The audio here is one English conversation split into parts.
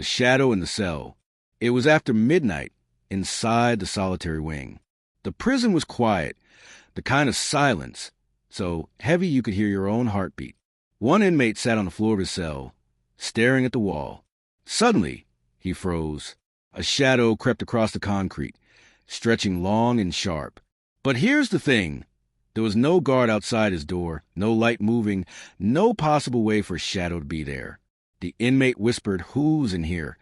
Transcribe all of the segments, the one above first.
The shadow in the cell. It was after midnight inside the solitary wing. The prison was quiet, the kind of silence, so heavy you could hear your own heartbeat. One inmate sat on the floor of his cell, staring at the wall. Suddenly, he froze. A shadow crept across the concrete, stretching long and sharp. But here's the thing. There was no guard outside his door, no light moving, no possible way for a shadow to be there. The inmate whispered, "Who's in here?"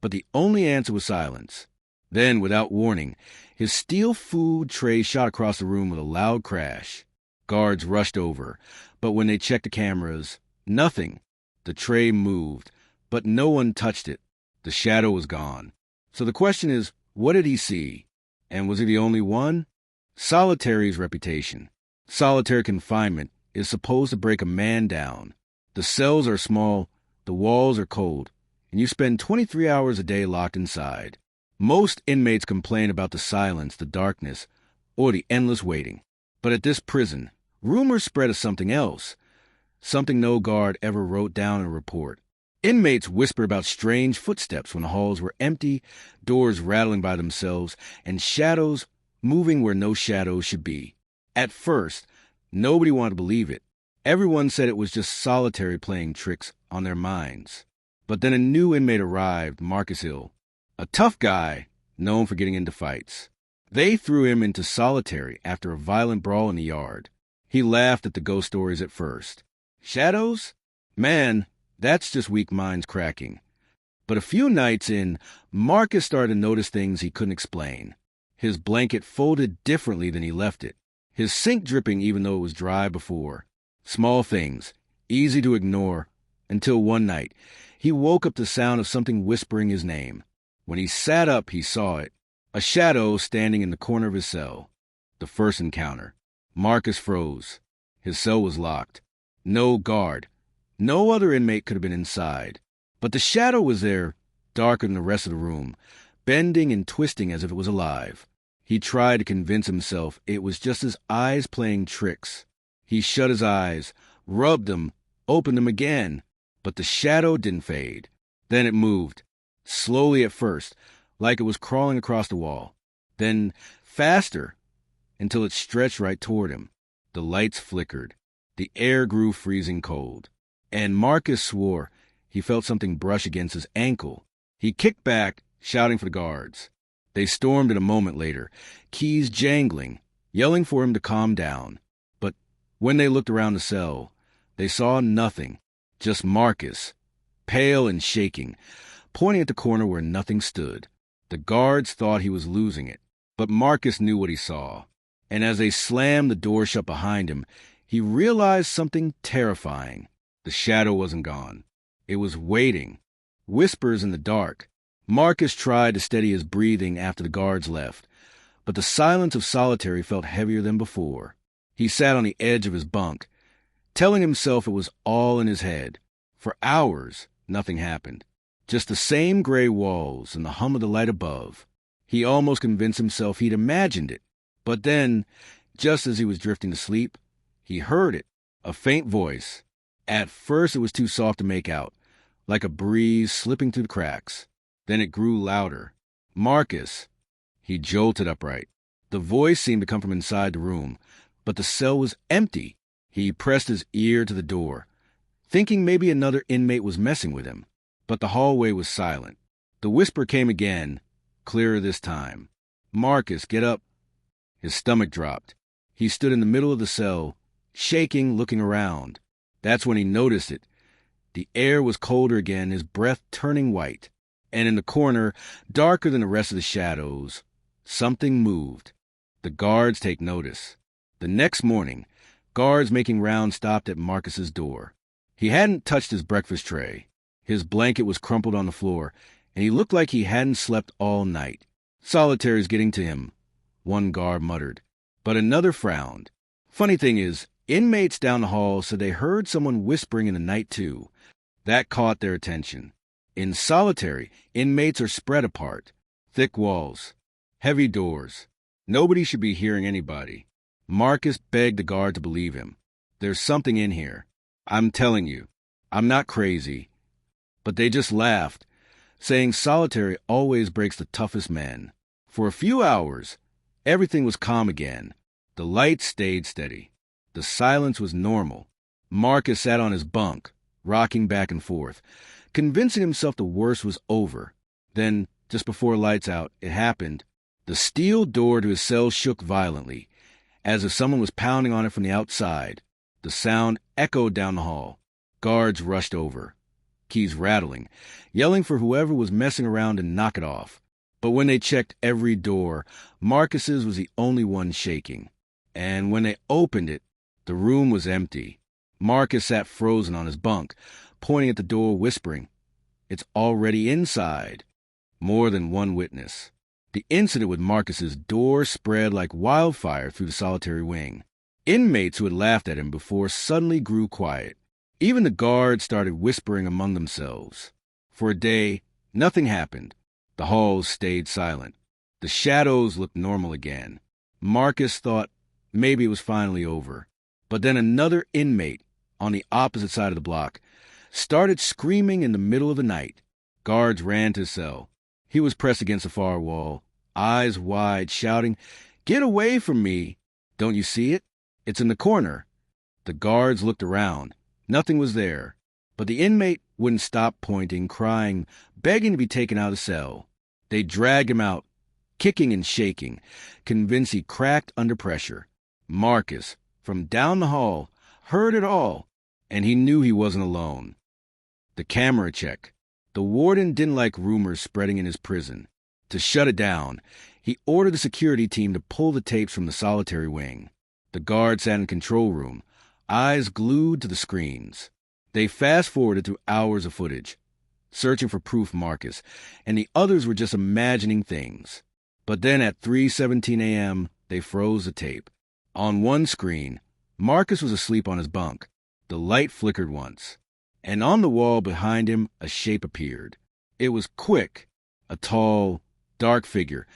But the only answer was silence. Then, without warning, his steel food tray shot across the room with a loud crash. Guards rushed over, but when they checked the cameras, nothing. The tray moved, but no one touched it. The shadow was gone. So the question is, what did he see? And was he the only one? Solitary's reputation. Solitary confinement is supposed to break a man down. The cells are small, the walls are cold, and you spend 23 hours a day locked inside. Most inmates complain about the silence, the darkness, or the endless waiting. But at this prison, rumors spread of something else, something no guard ever wrote down in a report. Inmates whisper about strange footsteps when the halls were empty, doors rattling by themselves, and shadows moving where no shadows should be. At first, nobody wanted to believe it. Everyone said it was just solitary playing tricks on their minds. But then a new inmate arrived, Marcus Hill, a tough guy known for getting into fights. They threw him into solitary after a violent brawl in the yard. He laughed at the ghost stories at first. Shadows? Man, that's just weak minds cracking. But a few nights in, Marcus started to notice things he couldn't explain. His blanket folded differently than he left it. His sink dripping even though it was dry before. Small things, easy to ignore, until one night, he woke up to the sound of something whispering his name. When he sat up, he saw it. A shadow standing in the corner of his cell. The first encounter. Marcus froze. His cell was locked. No guard. No other inmate could have been inside. But the shadow was there, darker than the rest of the room, bending and twisting as if it was alive. He tried to convince himself it was just his eyes playing tricks. He shut his eyes, rubbed them, opened them again, but the shadow didn't fade. Then it moved, slowly at first, like it was crawling across the wall. Then faster, until it stretched right toward him. The lights flickered. The air grew freezing cold. And Marcus swore he felt something brush against his ankle. He kicked back, shouting for the guards. They stormed in a moment later, keys jangling, yelling for him to calm down. But when they looked around the cell, they saw nothing, just Marcus, pale and shaking, pointing at the corner where nothing stood. The guards thought he was losing it, but Marcus knew what he saw. And as they slammed the door shut behind him, he realized something terrifying. The shadow wasn't gone. It was waiting. Whispers in the dark. Marcus tried to steady his breathing after the guards left, but the silence of solitary felt heavier than before. He sat on the edge of his bunk, telling himself it was all in his head. For hours, nothing happened. Just the same gray walls and the hum of the light above. He almost convinced himself he'd imagined it. But then, just as he was drifting to sleep, he heard it, a faint voice. At first it was too soft to make out, like a breeze slipping through the cracks. Then it grew louder. Marcus. He jolted upright. The voice seemed to come from inside the room, but the cell was empty. He pressed his ear to the door, thinking maybe another inmate was messing with him. But the hallway was silent. The whisper came again, clearer this time. Marcus, get up. His stomach dropped. He stood in the middle of the cell, shaking, looking around. That's when he noticed it. The air was colder again, his breath turning white. And in the corner, darker than the rest of the shadows, something moved. The guards take notice. The next morning, guards making rounds stopped at Marcus's door. He hadn't touched his breakfast tray. His blanket was crumpled on the floor, and he looked like he hadn't slept all night. "Solitary's getting to him," one guard muttered. But another frowned. Funny thing is, inmates down the hall said they heard someone whispering in the night too. That caught their attention. In solitary, inmates are spread apart. Thick walls. Heavy doors. Nobody should be hearing anybody. Marcus begged the guard to believe him. "There's something in here. I'm telling you. I'm not crazy." But they just laughed. saying solitary always breaks the toughest men. For a few hours, everything was calm again. The lights stayed steady. The silence was normal. Marcus sat on his bunk, rocking back and forth, convincing himself the worst was over. Then, just before lights out, it happened. The steel door to his cell shook violently, as if someone was pounding on it from the outside. The sound echoed down the hall. Guards rushed over, keys rattling, yelling for whoever was messing around to knock it off. But when they checked every door, Marcus's was the only one shaking. And when they opened it, the room was empty. Marcus sat frozen on his bunk, pointing at the door, whispering, "It's already inside." More than one witness. The incident with Marcus's door spread like wildfire through the solitary wing. Inmates who had laughed at him before suddenly grew quiet. Even the guards started whispering among themselves. For a day, nothing happened. The halls stayed silent. The shadows looked normal again. Marcus thought maybe it was finally over. But then another inmate, on the opposite side of the block, started screaming in the middle of the night. Guards ran to his cell. He was pressed against the far wall, eyes wide, shouting, "Get away from me! Don't you see it? It's in the corner." The guards looked around. Nothing was there. But the inmate wouldn't stop pointing, crying, begging to be taken out of the cell. They dragged him out, kicking and shaking, convinced he cracked under pressure. Marcus, from down the hall, heard it all, and he knew he wasn't alone. The camera check. The warden didn't like rumors spreading in his prison. To shut it down, he ordered the security team to pull the tapes from the solitary wing. The guard sat in the control room, eyes glued to the screens. They fast-forwarded through hours of footage, searching for proof Marcus, and the others were just imagining things. But then at 3:17 a.m., they froze the tape. On one screen, Marcus was asleep on his bunk. The light flickered once, and on the wall behind him a shape appeared. It was quick, a tall, dark figure,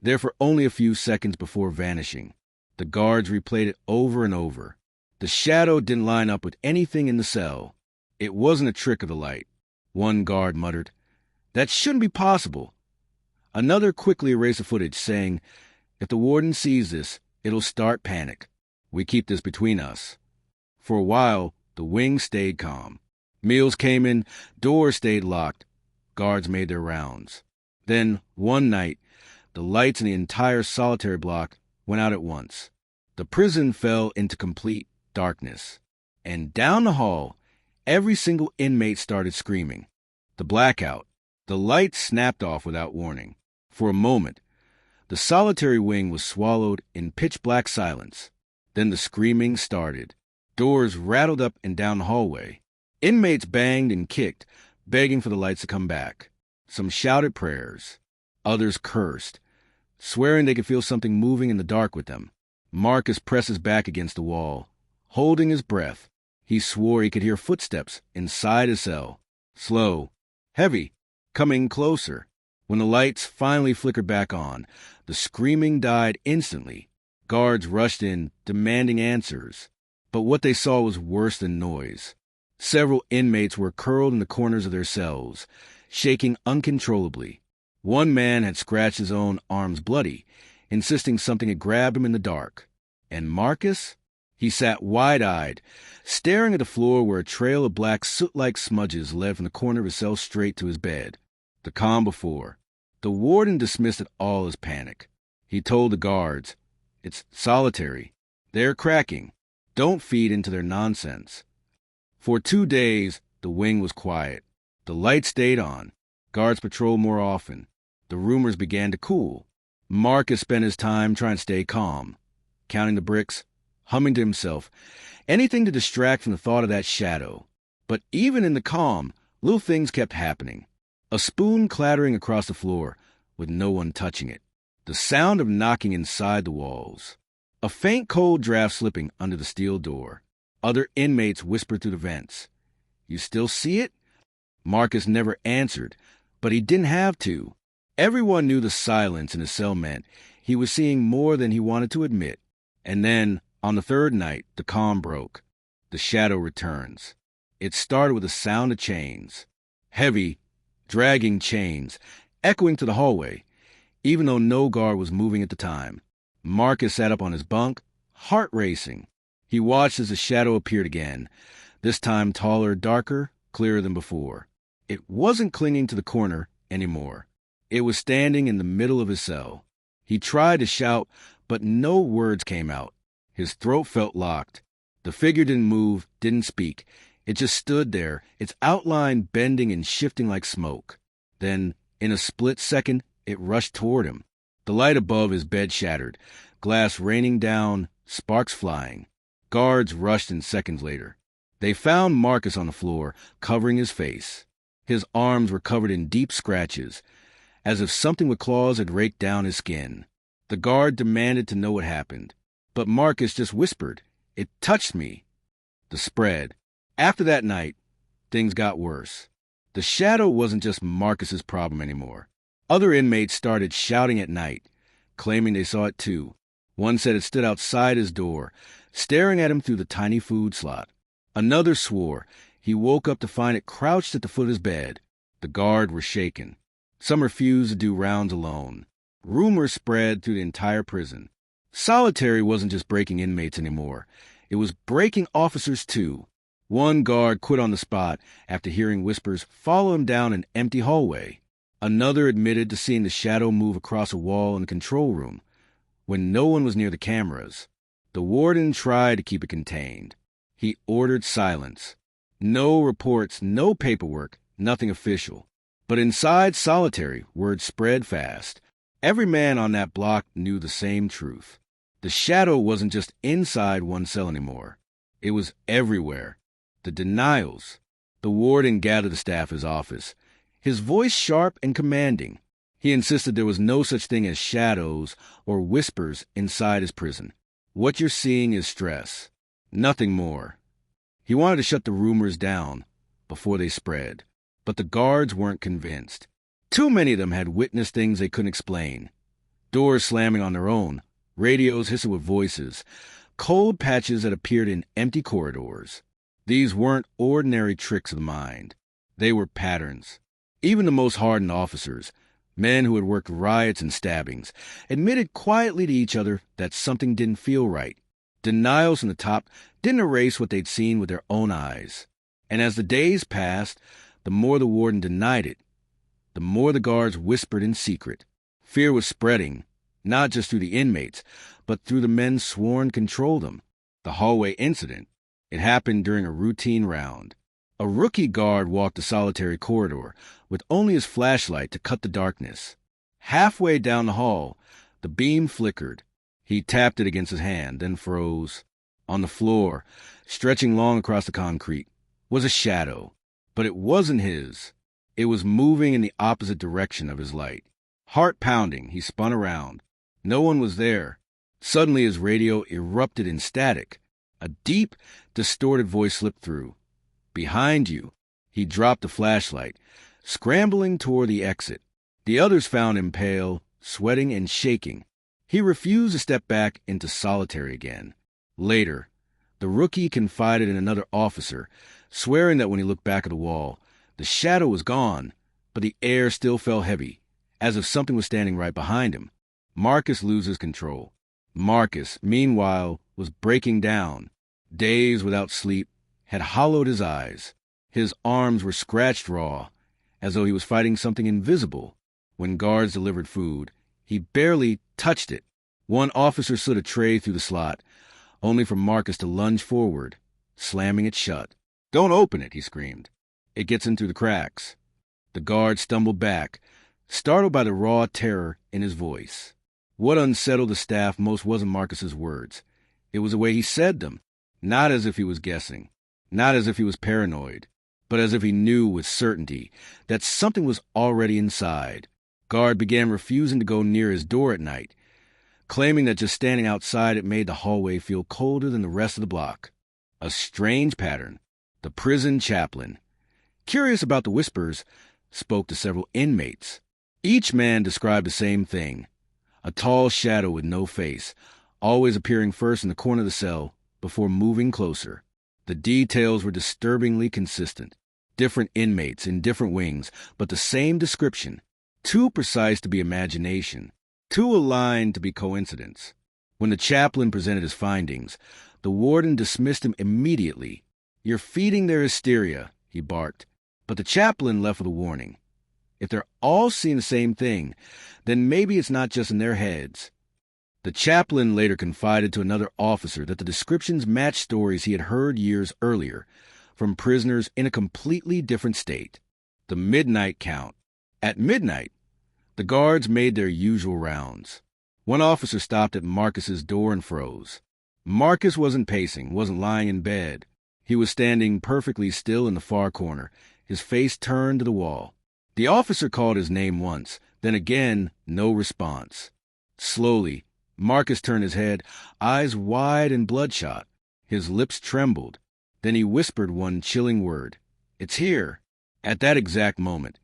there for only a few seconds before vanishing. The guards replayed it over and over. The shadow didn't line up with anything in the cell. It wasn't a trick of the light. One guard muttered, "That shouldn't be possible." Another quickly erased the footage, saying, "If the warden sees this, it'll start panic. We keep this between us." For a while, the wing stayed calm. Meals came in, doors stayed locked. Guards made their rounds. Then, one night, the lights in the entire solitary block went out at once. The prison fell into complete darkness. And down the hall, every single inmate started screaming. The blackout. The lights snapped off without warning. For a moment, the solitary wing was swallowed in pitch-black silence. Then the screaming started. Doors rattled up and down the hallway. Inmates banged and kicked, begging for the lights to come back. Some shouted prayers. Others cursed, swearing they could feel something moving in the dark with them. Marcus pressed his back against the wall, holding his breath. He swore he could hear footsteps inside his cell. Slow, heavy, coming closer. When the lights finally flickered back on, the screaming died instantly. Guards rushed in, demanding answers. But what they saw was worse than noise. Several inmates were curled in the corners of their cells, shaking uncontrollably. One man had scratched his own arms bloody, insisting something had grabbed him in the dark. And Marcus? He sat wide-eyed, staring at the floor where a trail of black soot-like smudges led from the corner of his cell straight to his bed. The calm before. The warden dismissed it all as panic. He told the guards, "It's solitary. They're cracking. Don't feed into their nonsense." For 2 days, the wing was quiet. The lights stayed on. Guards patrolled more often. The rumors began to cool. Marcus spent his time trying to stay calm, counting the bricks, humming to himself, anything to distract from the thought of that shadow. But even in the calm, little things kept happening. A spoon clattering across the floor with no one touching it. The sound of knocking inside the walls. A faint cold draft slipping under the steel door. Other inmates whispered through the vents. "You still see it?" Marcus never answered, but he didn't have to. Everyone knew the silence in his cell meant he was seeing more than he wanted to admit. And then, on the third night, the calm broke. The shadow returns. It started with a sound of chains. Heavy, dragging chains, echoing to the hallway, even though no guard was moving at the time. Marcus sat up on his bunk, heart racing. He watched as the shadow appeared again, this time taller, darker, clearer than before. It wasn't clinging to the corner anymore. It was standing in the middle of his cell. He tried to shout, but no words came out. His throat felt locked. The figure didn't move, didn't speak. It just stood there, its outline bending and shifting like smoke. Then, in a split second, it rushed toward him. The light above his bed shattered, glass raining down, sparks flying. Guards rushed in seconds later. They found Marcus on the floor, covering his face. His arms were covered in deep scratches, as if something with claws had raked down his skin. The guard demanded to know what happened, but Marcus just whispered, "It touched me." The spread. After that night, things got worse. The shadow wasn't just Marcus's problem anymore. Other inmates started shouting at night, claiming they saw it too. One said it stood outside his door, staring at him through the tiny food slot. Another swore he woke up to find it crouched at the foot of his bed. The guard were shaken. Some refused to do rounds alone. Rumors spread through the entire prison. Solitary wasn't just breaking inmates anymore. It was breaking officers too. One guard quit on the spot after hearing whispers follow him down an empty hallway. Another admitted to seeing the shadow move across a wall in the control room when no one was near the cameras. The warden tried to keep it contained. He ordered silence. No reports, no paperwork, nothing official. But inside Solitary, word spread fast. Every man on that block knew the same truth. The shadow wasn't just inside one cell anymore. It was everywhere. The denials. The warden gathered the staff at his office, his voice sharp and commanding. He insisted there was no such thing as shadows or whispers inside his prison. What you're seeing is stress. Nothing more. He wanted to shut the rumors down before they spread. But the guards weren't convinced. Too many of them had witnessed things they couldn't explain. Doors slamming on their own, radios hissing with voices, cold patches that appeared in empty corridors. These weren't ordinary tricks of the mind. They were patterns. Even the most hardened officers, men who had worked riots and stabbings, admitted quietly to each other that something didn't feel right. Denials from the top didn't erase what they'd seen with their own eyes. And as the days passed, the more the warden denied it, the more the guards whispered in secret. Fear was spreading, not just through the inmates, but through the men sworn to control them. The hallway incident. It happened during a routine round. A rookie guard walked the solitary corridor with only his flashlight to cut the darkness. Halfway down the hall, the beam flickered. He tapped it against his hand, then froze. On the floor, stretching long across the concrete, was a shadow. But it wasn't his. It was moving in the opposite direction of his light. Heart pounding, he spun around. No one was there. Suddenly his radio erupted in static. A deep, distorted voice slipped through. "Behind you." He dropped the flashlight, scrambling toward the exit. The others found him pale, sweating and shaking. He refused to step back into solitary again. Later, the rookie confided in another officer, swearing that when he looked back at the wall, the shadow was gone, but the air still felt heavy, as if something was standing right behind him. Marcus loses control. Marcus, meanwhile, was breaking down. Days without sleep had hollowed his eyes. His arms were scratched raw, as though he was fighting something invisible. When guards delivered food, he barely touched it. One officer slid a tray through the slot, only for Marcus to lunge forward, slamming it shut. "Don't open it," he screamed. "It gets in through the cracks." The guard stumbled back, startled by the raw terror in his voice. What unsettled the staff most wasn't Marcus's words. It was the way he said them, not as if he was guessing, not as if he was paranoid, but as if he knew with certainty that something was already inside. Guard began refusing to go near his door at night, claiming that just standing outside it made the hallway feel colder than the rest of the block. A strange pattern. The prison chaplain, curious about the whispers, spoke to several inmates. Each man described the same thing. A tall shadow with no face, always appearing first in the corner of the cell before moving closer. The details were disturbingly consistent. Different inmates in different wings, but the same description. Too precise to be imagination. Too aligned to be coincidence. When the chaplain presented his findings, the warden dismissed him immediately. "You're feeding their hysteria," he barked. But the chaplain left with a warning. If they're all seeing the same thing, then maybe it's not just in their heads. The chaplain later confided to another officer that the descriptions matched stories he had heard years earlier from prisoners in a completely different state. The midnight count. At midnight, the guards made their usual rounds. One officer stopped at Marcus's door and froze. Marcus wasn't pacing, wasn't lying in bed. He was standing perfectly still in the far corner, his face turned to the wall. The officer called his name once, then again, no response. Slowly, Marcus turned his head, eyes wide and bloodshot. His lips trembled. Then he whispered one chilling word. "It's here." At that exact moment,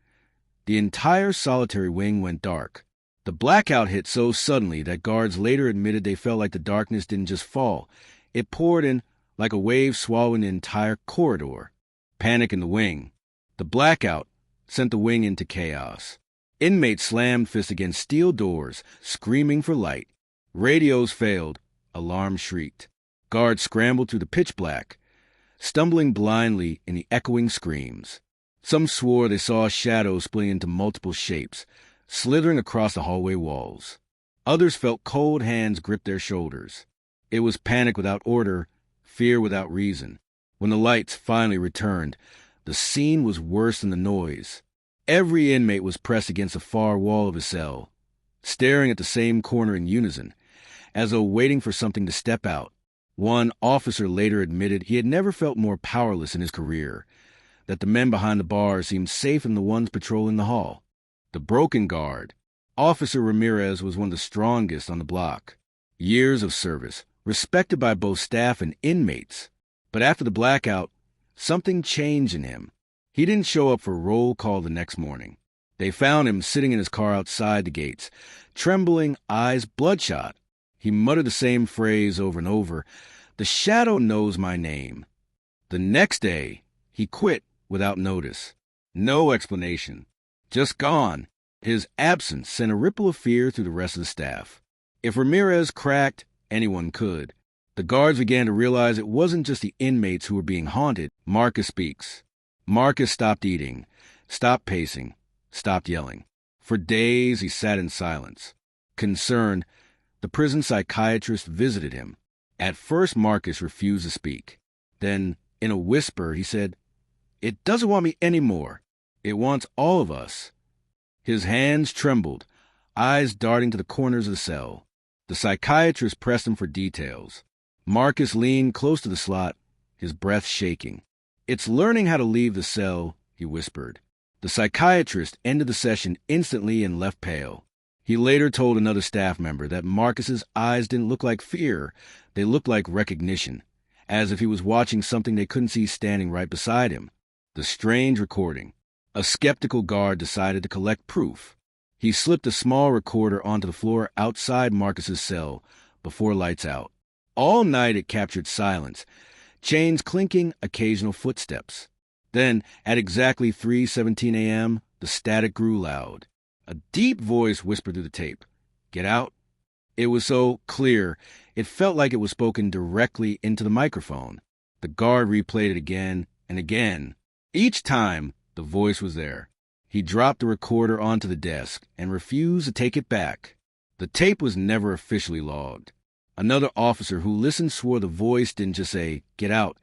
the entire solitary wing went dark. The blackout hit so suddenly that guards later admitted they felt like the darkness didn't just fall. It poured in like a wave swallowing the entire corridor. Panic in the wing. The blackout sent the wing into chaos. Inmates slammed fists against steel doors, screaming for light. Radios failed. Alarms shrieked. Guards scrambled through the pitch black, stumbling blindly in the echoing screams. Some swore they saw shadows splitting into multiple shapes, slithering across the hallway walls. Others felt cold hands grip their shoulders. It was panic without order, fear without reason. When the lights finally returned, the scene was worse than the noise. Every inmate was pressed against the far wall of his cell, staring at the same corner in unison, as though waiting for something to step out. One officer later admitted he had never felt more powerless in his career, that the men behind the bars seemed safer than the ones patrolling the hall. The broken guard. Officer Ramirez was one of the strongest on the block. Years of service, respected by both staff and inmates. But after the blackout, something changed in him. He didn't show up for roll call the next morning. They found him sitting in his car outside the gates, trembling, eyes bloodshot. He muttered the same phrase over and over, "The shadow knows my name." The next day, he quit without notice. No explanation. Just gone. His absence sent a ripple of fear through the rest of the staff. If Ramirez cracked, anyone could. The guards began to realize it wasn't just the inmates who were being haunted. Marcus speaks. Marcus stopped eating, stopped pacing, stopped yelling. For days he sat in silence. Concerned, the prison psychiatrist visited him. At first Marcus refused to speak. Then, in a whisper, he said, "It doesn't want me anymore. It wants all of us." His hands trembled, eyes darting to the corners of the cell. The psychiatrist pressed him for details. Marcus leaned close to the slot, his breath shaking. "It's learning how to leave the cell," he whispered. The psychiatrist ended the session instantly and left pale. He later told another staff member that Marcus's eyes didn't look like fear, they looked like recognition, as if he was watching something they couldn't see standing right beside him. The strange recording. A skeptical guard decided to collect proof. He slipped a small recorder onto the floor outside Marcus's cell before lights out. All night it captured silence, chains clinking, occasional footsteps. Then, at exactly 3:17 a.m., the static grew loud. A deep voice whispered through the tape, "Get out." It was so clear, it felt like it was spoken directly into the microphone. The guard replayed it again and again. Each time, the voice was there. He dropped the recorder onto the desk and refused to take it back. The tape was never officially logged. Another officer who listened swore the voice didn't just say, "Get out."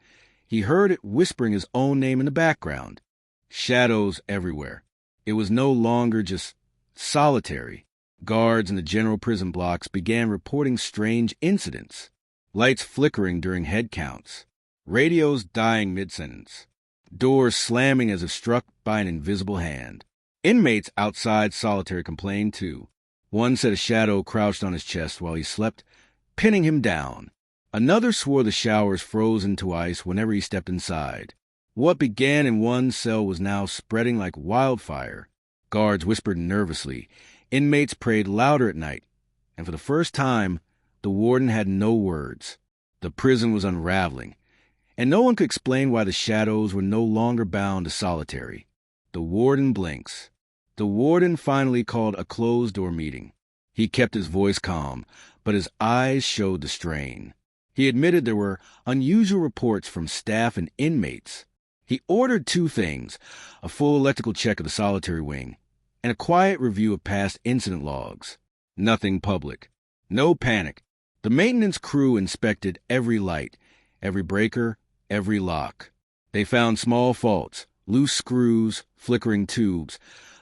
He heard it whispering his own name in the background. Shadows everywhere. It was no longer just solitary. Guards in the general prison blocks began reporting strange incidents. Lights flickering during head counts. Radios dying mid-sentence. Doors slamming as if struck by an invisible hand. Inmates outside solitary complained too. One said a shadow crouched on his chest while he slept, pinning him down. Another swore the showers froze into ice whenever he stepped inside. What began in one cell was now spreading like wildfire. Guards whispered nervously. Inmates prayed louder at night. And for the first time, the warden had no words. The prison was unraveling. And no one could explain why the shadows were no longer bound to solitary. The warden blinks. The warden finally called a closed-door meeting. He kept his voice calm, but his eyes showed the strain. He admitted there were unusual reports from staff and inmates. He ordered two things: a full electrical check of the solitary wing and a quiet review of past incident logs. Nothing public. No panic. The maintenance crew inspected every light, every breaker, every lock. They found small faults, loose screws, flickering tubes,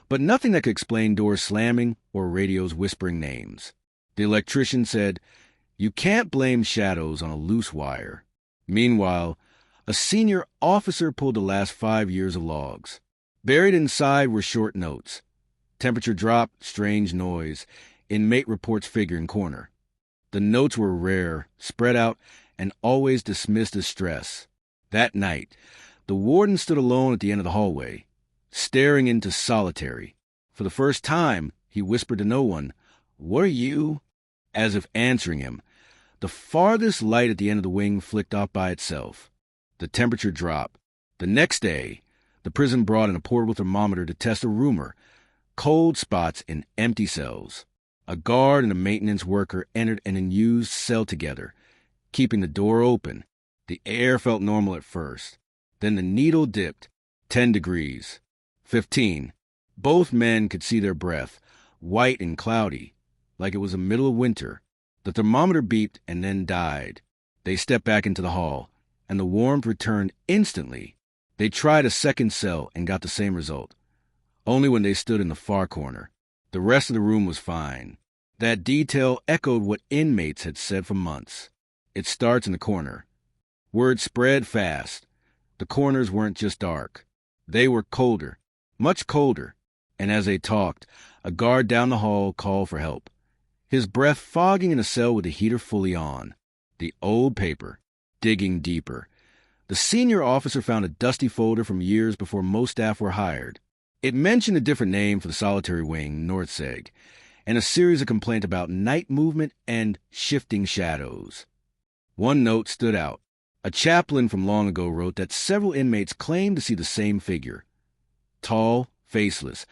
but nothing that could explain doors slamming or radios whispering names. The electrician said, "You can't blame shadows on a loose wire." Meanwhile, a senior officer pulled the last 5 years of logs. Buried inside were short notes. Temperature drop, strange noise, inmate reports figure in corner. The notes were rare, spread out, and always dismissed as stress. That night, the warden stood alone at the end of the hallway, staring into solitary. For the first time, he whispered to no one, "What are you?" As if answering him. The farthest light at the end of the wing flicked off by itself. The temperature dropped. The next day, the prison brought in a portable thermometer to test a rumor: cold spots in empty cells. A guard and a maintenance worker entered an unused cell together, keeping the door open. The air felt normal at first. Then the needle dipped. 10 degrees. 15. Both men could see their breath, white and cloudy, like it was the middle of winter. The thermometer beeped and then died. They stepped back into the hall, and the warmth returned instantly. They tried a second cell and got the same result, only when they stood in the far corner. The rest of the room was fine. That detail echoed what inmates had said for months. It starts in the corner. Word spread fast. The corners weren't just dark. They were colder, much colder. And as they talked, a guard down the hall called for help, his breath fogging in a cell with the heater fully on. The old paper, digging deeper. The senior officer found a dusty folder from years before most staff were hired. It mentioned a different name for the solitary wing, Northseg, and a series of complaints about night movement and shifting shadows. One note stood out. A chaplain from long ago wrote that several inmates claimed to see the same figure. Tall, faceless,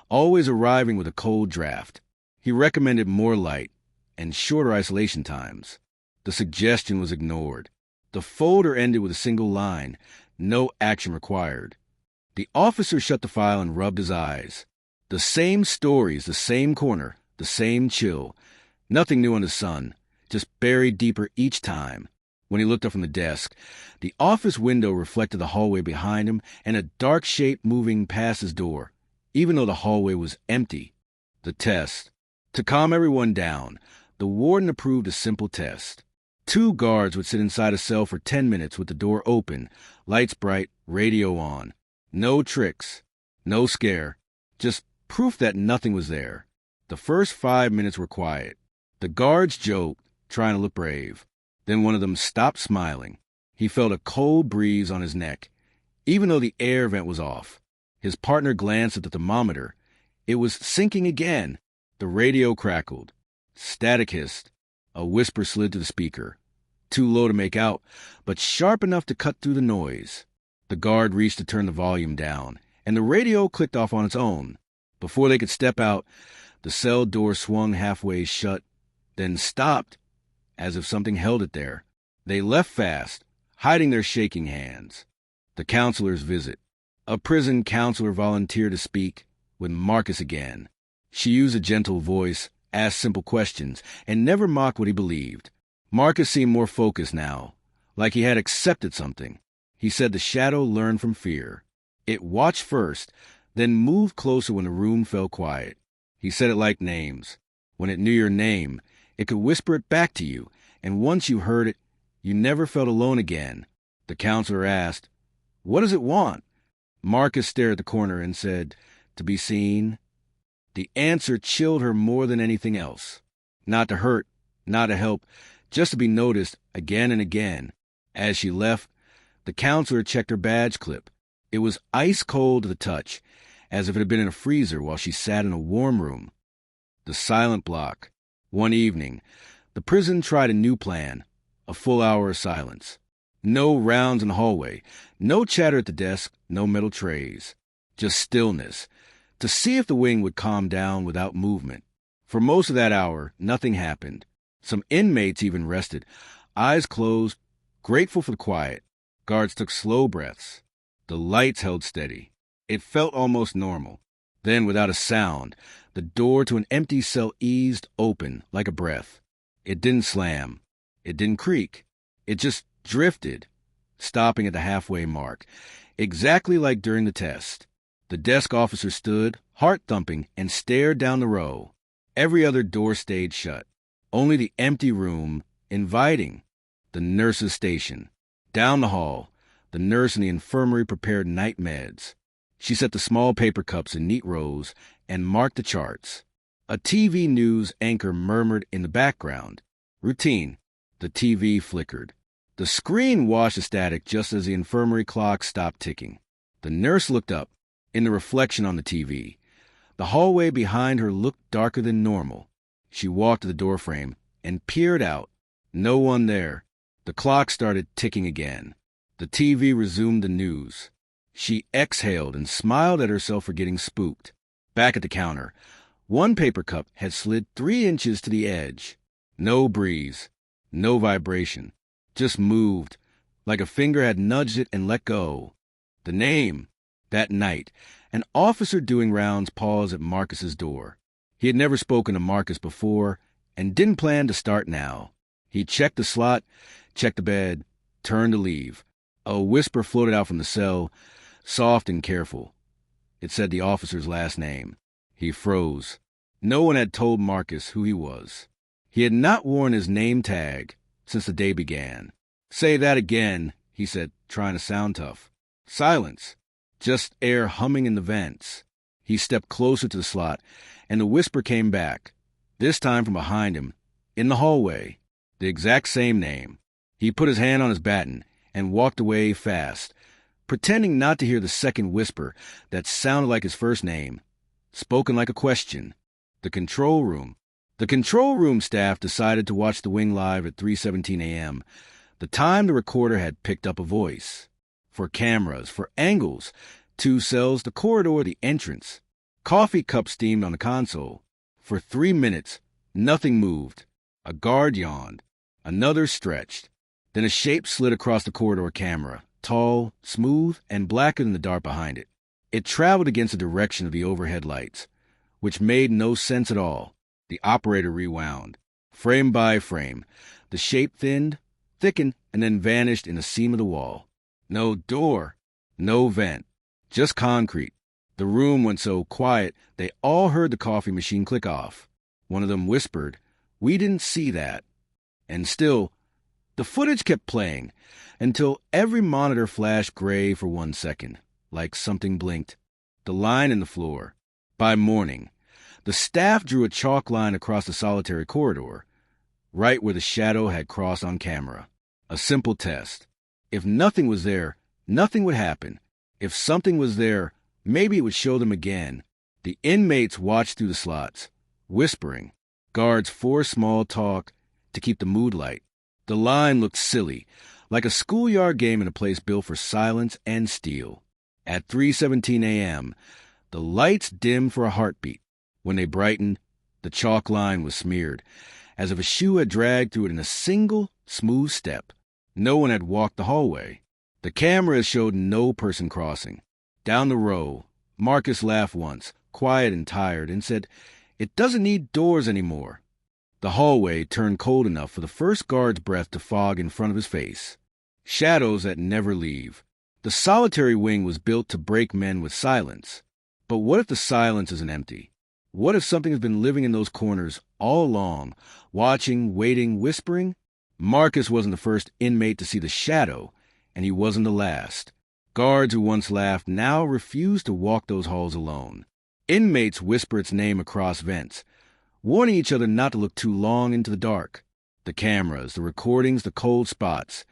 always arriving with a cold draft. He recommended more light and shorter isolation times. The suggestion was ignored. The folder ended with a single line: "No action required." The officer shut the file and rubbed his eyes. The same stories, the same corner, the same chill. Nothing new under the sun, just buried deeper each time. When he looked up from the desk, the office window reflected the hallway behind him and a dark shape moving past his door, even though the hallway was empty. The test. To calm everyone down, the warden approved a simple test. 2 guards would sit inside a cell for 10 minutes with the door open, lights bright, radio on. No tricks, no scare, just proof that nothing was there. The first 5 minutes were quiet. The guards joked, trying to look brave. Then one of them stopped smiling. He felt a cold breeze on his neck, even though the air vent was off. His partner glanced at the thermometer. It was sinking again. The radio crackled. Static hissed. A whisper slid to the speaker. Too low to make out, but sharp enough to cut through the noise. The guard reached to turn the volume down, and the radio clicked off on its own. Before they could step out, the cell door swung halfway shut, then stopped, as if something held it there. They left fast, hiding their shaking hands. The counselor's visit. A prison counselor volunteered to speak with Marcus again. She used a gentle voice, asked simple questions, and never mocked what he believed. Marcus seemed more focused now, like he had accepted something. He said the shadow learned from fear. It watched first, then moved closer when the room fell quiet. He said it like names. When it knew your name, it could whisper it back to you, and once you heard it, you never felt alone again. The counselor asked, "What does it want?" Marcus stared at the corner and said, "To be seen." The answer chilled her more than anything else. Not to hurt, not to help, just to be noticed again and again. As she left, the counselor checked her badge clip. It was ice cold to the touch, as if it had been in a freezer while she sat in a warm room. The silent block. One evening, the prison tried a new plan, a full hour of silence. No rounds in the hallway. No chatter at the desk. No metal trays. Just stillness. To see if the wing would calm down without movement. For most of that hour, nothing happened. Some inmates even rested, eyes closed, grateful for the quiet. Guards took slow breaths. The lights held steady. It felt almost normal. Then, without a sound, the door to an empty cell eased open like a breath. It didn't slam. It didn't creak. It just drifted, stopping at the halfway mark, exactly like during the test. The desk officer stood, heart thumping, and stared down the row. Every other door stayed shut. Only the empty room, inviting. The nurse's station. Down the hall, the nurse in the infirmary prepared night meds. She set the small paper cups in neat rows and marked the charts. A TV news anchor murmured in the background. Routine. The TV flickered. The screen washed the static just as the infirmary clock stopped ticking. The nurse looked up, in the reflection on the TV. The hallway behind her looked darker than normal. She walked to the doorframe and peered out. No one there. The clock started ticking again. The TV resumed the news. She exhaled and smiled at herself for getting spooked. Back at the counter, one paper cup had slid 3 inches to the edge. No breeze. No vibration. Just moved, like a finger had nudged it and let go. The name. That night, an officer doing rounds paused at Marcus's door. He had never spoken to Marcus before and didn't plan to start now. He checked the slot, checked the bed, turned to leave. A whisper floated out from the cell, soft and careful. It said the officer's last name. He froze. No one had told Marcus who he was. He had not worn his name tag since the day began. "Say that again," he said, trying to sound tough. Silence. Just air humming in the vents. He stepped closer to the slot, and the whisper came back, this time from behind him, in the hallway. The exact same name. He put his hand on his baton and walked away fast, pretending not to hear the second whisper that sounded like his first name, spoken like a question. The control room. The control room staff decided to watch the wing live at 3:17 a.m., the time the recorder had picked up a voice. For cameras, for angles, 2 cells, the corridor, the entrance. Coffee cups steamed on the console. For 3 minutes, nothing moved. A guard yawned. Another stretched. Then a shape slid across the corridor camera, tall, smooth, and blacker than the dark behind it. It traveled against the direction of the overhead lights, which made no sense at all. The operator rewound. Frame by frame, the shape thinned, thickened, and then vanished in a seam of the wall. No door, no vent, just concrete. The room went so quiet they all heard the coffee machine click off. One of them whispered, "We didn't see that." And still, the footage kept playing until every monitor flashed gray for 1 second, like something blinked. The line in the floor. By morning, the staff drew a chalk line across the solitary corridor, right where the shadow had crossed on camera. A simple test. If nothing was there, nothing would happen. If something was there, maybe it would show them again. The inmates watched through the slots, whispering. Guards forced small talk to keep the mood light. The line looked silly, like a schoolyard game in a place built for silence and steel. At 3:17 a.m., the lights dimmed for a heartbeat. When they brightened, the chalk line was smeared, as if a shoe had dragged through it in a single, smooth step. No one had walked the hallway. The cameras showed no person crossing. Down the row, Marcus laughed once, quiet and tired, and said, "It doesn't need doors anymore." The hallway turned cold enough for the first guard's breath to fog in front of his face. Shadows that never leave. The solitary wing was built to break men with silence. But what if the silence isn't empty? What if something has been living in those corners all along, watching, waiting, whispering? Marcus wasn't the first inmate to see the shadow, and he wasn't the last. Guards who once laughed now refused to walk those halls alone. Inmates whisper its name across vents, warning each other not to look too long into the dark. The cameras, the recordings, the cold spots,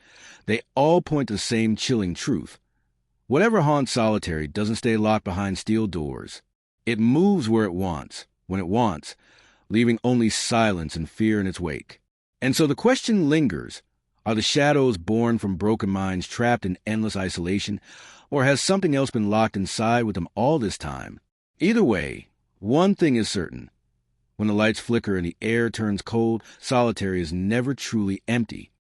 they all point to the same chilling truth. Whatever haunts solitary doesn't stay locked behind steel doors. It moves where it wants, when it wants, leaving only silence and fear in its wake. And so the question lingers, Are the shadows born from broken minds trapped in endless isolation, or has something else been locked inside with them all this time? Either way, one thing is certain. When the lights flicker and the air turns cold, solitary is never truly empty.